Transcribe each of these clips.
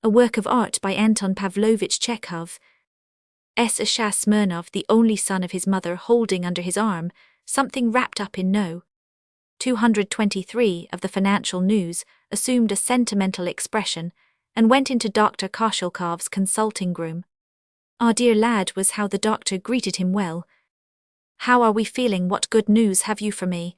A work of art by Anton Pavlovich Chekhov. Asha Smirnov, the only son of his mother, holding under his arm something wrapped up in no. 223 of the Financial News assumed a sentimental expression and went into Dr. Koshelkov's consulting room. "Our dear lad," was how the doctor greeted him. "Well, how are we feeling? What good news have you for me?"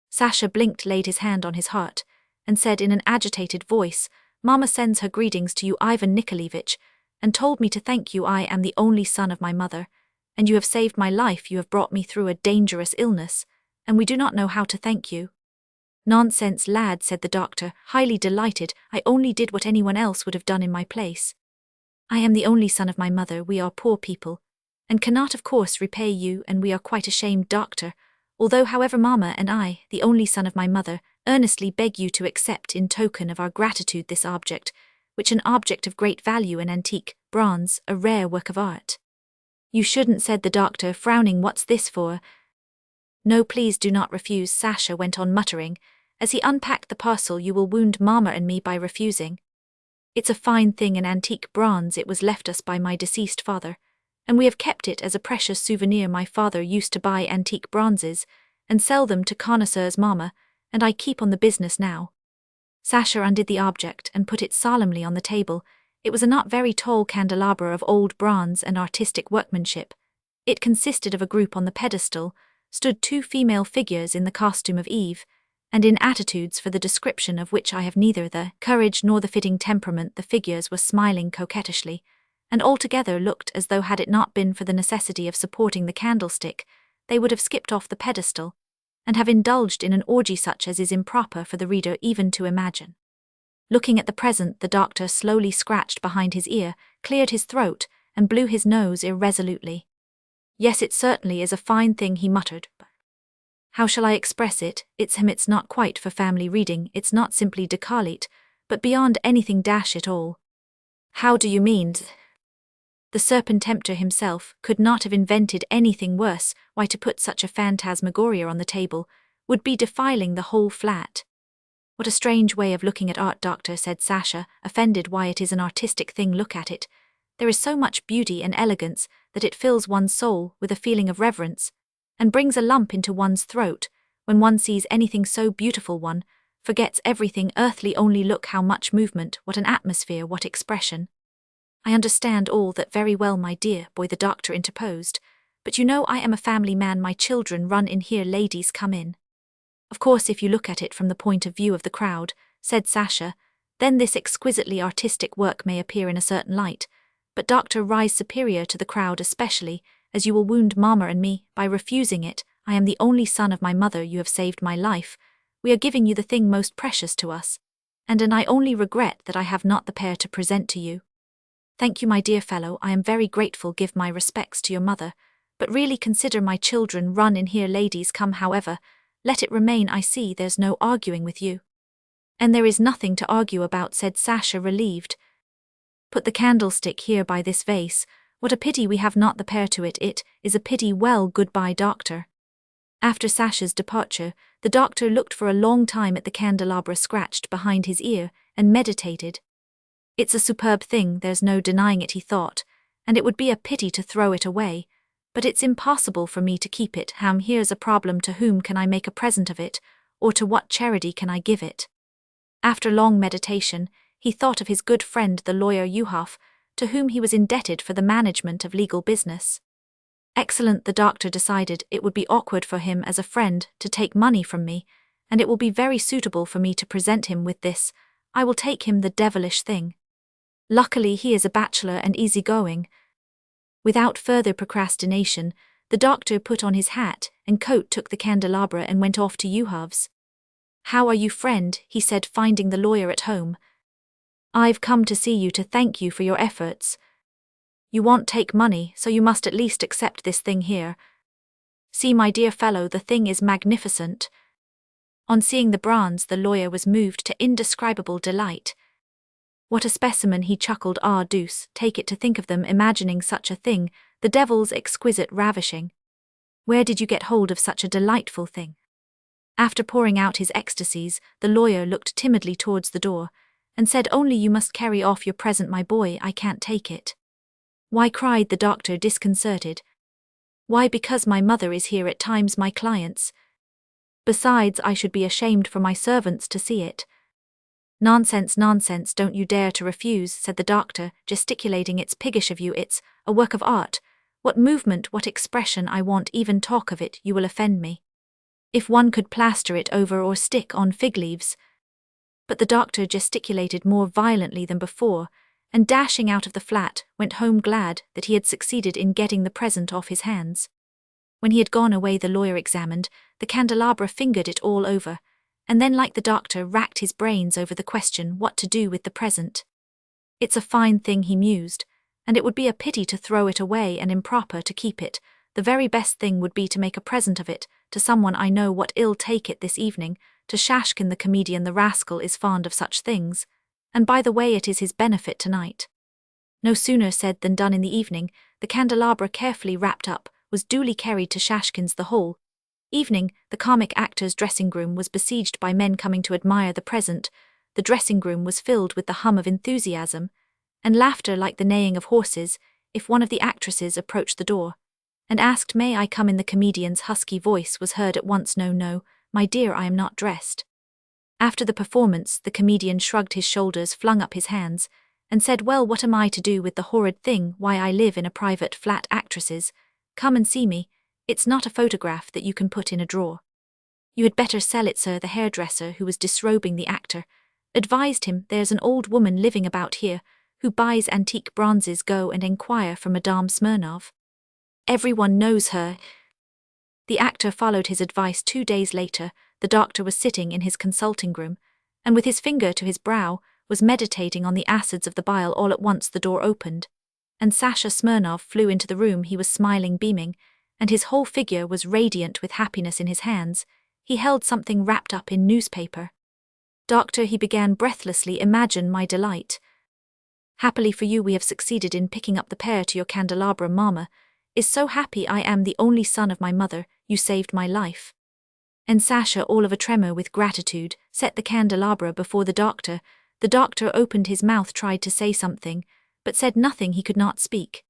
Sasha blinked, laid his hand on his heart, and said in an agitated voice, "Mama sends her greetings to you, Ivan Nikolaevich, and told me to thank you. I am the only son of my mother, and you have saved my life. You have brought me through a dangerous illness, and we do not know how to thank you." "Nonsense, lad," said the doctor, highly delighted. "I only did what anyone else would have done in my place. I am the only son of my mother. We are poor people, and cannot of course repay you, and we are quite ashamed, doctor, although however Mama and I, the only son of my mother, earnestly beg you to accept in token of our gratitude this object, which an object of great value, an antique, bronze, a rare work of art." "You shouldn't," said the doctor, frowning. "What's this for?" "No, please do not refuse," Sasha went on muttering, as he unpacked the parcel. "You will wound Mama and me by refusing. It's a fine thing, an antique bronze. It was left us by my deceased father, and we have kept it as a precious souvenir. My father used to buy antique bronzes and sell them to connoisseurs, Mama, and I keep on the business now." Sasha undid the object and put it solemnly on the table. It was a not very tall candelabra of old bronze and artistic workmanship. It consisted of a group. On the pedestal stood two female figures in the costume of Eve, and in attitudes for the description of which I have neither the courage nor the fitting temperament. The figures were smiling coquettishly, and altogether looked as though, had it not been for the necessity of supporting the candlestick, they would have skipped off the pedestal, and have indulged in an orgy such as is improper for the reader even to imagine. Looking at the present, the doctor slowly scratched behind his ear, cleared his throat, and blew his nose irresolutely. "Yes, it certainly is a fine thing," he muttered. "How shall I express it? It's not quite for family reading. It's not simply décolleté, but beyond anything. Dash it all." "How do you mean?" "The serpent tempter himself could not have invented anything worse. Why, to put such a phantasmagoria on the table would be defiling the whole flat." "What a strange way of looking at art, doctor," said Sasha, offended. "Why, it is an artistic thing. Look at it. There is so much beauty and elegance that it fills one's soul with a feeling of reverence, and brings a lump into one's throat. When one sees anything so beautiful, one forgets everything earthly. Only look how much movement, what an atmosphere, what expression." "I understand all that very well, my dear boy," the doctor interposed, "but you know I am a family man. My children run in here, ladies come in." "Of course, if you look at it from the point of view of the crowd," said Sasha, "then this exquisitely artistic work may appear in a certain light, but doctor, rise superior to the crowd, especially as you will wound Mama and me by refusing it. I am the only son of my mother. You have saved my life. We are giving you the thing most precious to us, and I only regret that I have not the pair to present to you." "Thank you, my dear fellow. I am very grateful. Give my respects to your mother, but really consider my children run in here, ladies come. However, let it remain. I see there's no arguing with you." "And there is nothing to argue about," said Sasha, relieved. "Put the candlestick here by this vase. What a pity we have not the pair to it. It is a pity. Well, goodbye, doctor." After Sasha's departure, the doctor looked for a long time at the candelabra scratched behind his ear and meditated. "It's a superb thing, there's no denying it," he thought, "and it would be a pity to throw it away, but it's impossible for me to keep it. Here's a problem. To whom can I make a present of it, or to what charity can I give it?" After long meditation, he thought of his good friend the lawyer Chekhov, to whom he was indebted for the management of legal business. Excellent, the doctor decided. It would be awkward for him as a friend to take money from me, and it will be very suitable for me to present him with this. I will take him the devilish thing. Luckily he is a bachelor and easygoing. Without further procrastination, the doctor put on his hat and coat, took the candelabra, and went off to Chekhov's. "How are you, friend?" he said, finding the lawyer at home. "I've come to see you to thank you for your efforts. You won't take money, so you must at least accept this thing here. See, my dear fellow, the thing is magnificent." On seeing the bronze, the lawyer was moved to indescribable delight. "What a specimen," he chuckled. "Ah, deuce take it, to think of them imagining such a thing, the devil's exquisite, ravishing. Where did you get hold of such a delightful thing?" After pouring out his ecstasies, the lawyer looked timidly towards the door, and said only you must carry off your present, my boy, I can't take it. Why? Cried the doctor, disconcerted. Why? Because my mother is here at times, my clients. Besides, I should be ashamed for my servants to see it. Nonsense, nonsense, don't you dare to refuse, said the doctor, gesticulating. It's piggish of you, it's a work of art. What movement, what expression, I won't even talk of it, you will offend me. If one could plaster it over or stick on fig leaves. But the doctor gesticulated more violently than before, and dashing out of the flat, went home glad that he had succeeded in getting the present off his hands. When he had gone away, the lawyer examined the candelabra, fingered it all over, and then, like the doctor, racked his brains over the question what to do with the present. It's a fine thing, he mused, and it would be a pity to throw it away and improper to keep it. The very best thing would be to make a present of it to someone I know what ill take it this evening, to Shashkin the comedian. The rascal is fond of such things, and by the way, it is his benefit tonight. No sooner said than done. In the evening, the candelabra, carefully wrapped up, was duly carried to Shashkin's. The whole evening, the comic actor's dressing-room was besieged by men coming to admire the present. The dressing-room was filled with the hum of enthusiasm and laughter like the neighing of horses if one of the actresses approached the door and asked, "May I come in?" The comedian's husky voice was heard at once, "No, no, my dear, I am not dressed." After the performance, the comedian shrugged his shoulders, flung up his hands, and said, "Well, what am I to do with the horrid thing? Why, I live in a private flat. Actresses come and see me. It's not a photograph that you can put in a drawer." "You had better sell it, sir," the hairdresser, who was disrobing the actor, advised him. "There's an old woman living about here who buys antique bronzes. Go and enquire for Madame Smirnov. Everyone knows her." The actor followed his advice. 2 days later, the doctor was sitting in his consulting room, and with his finger to his brow, was meditating on the acids of the bile. All at once the door opened, and Sasha Smirnov flew into the room. He was smiling, beaming, and his whole figure was radiant with happiness. In his hands, he held something wrapped up in newspaper. "Doctor," he began breathlessly, "imagine my delight. Happily for you, we have succeeded in picking up the pair to your candelabra. Mama is so happy. I am the only son of my mother. You saved my life." And Sasha, all of a tremor with gratitude, set the candelabra before the doctor. The doctor opened his mouth, tried to say something, but said nothing. He could not speak.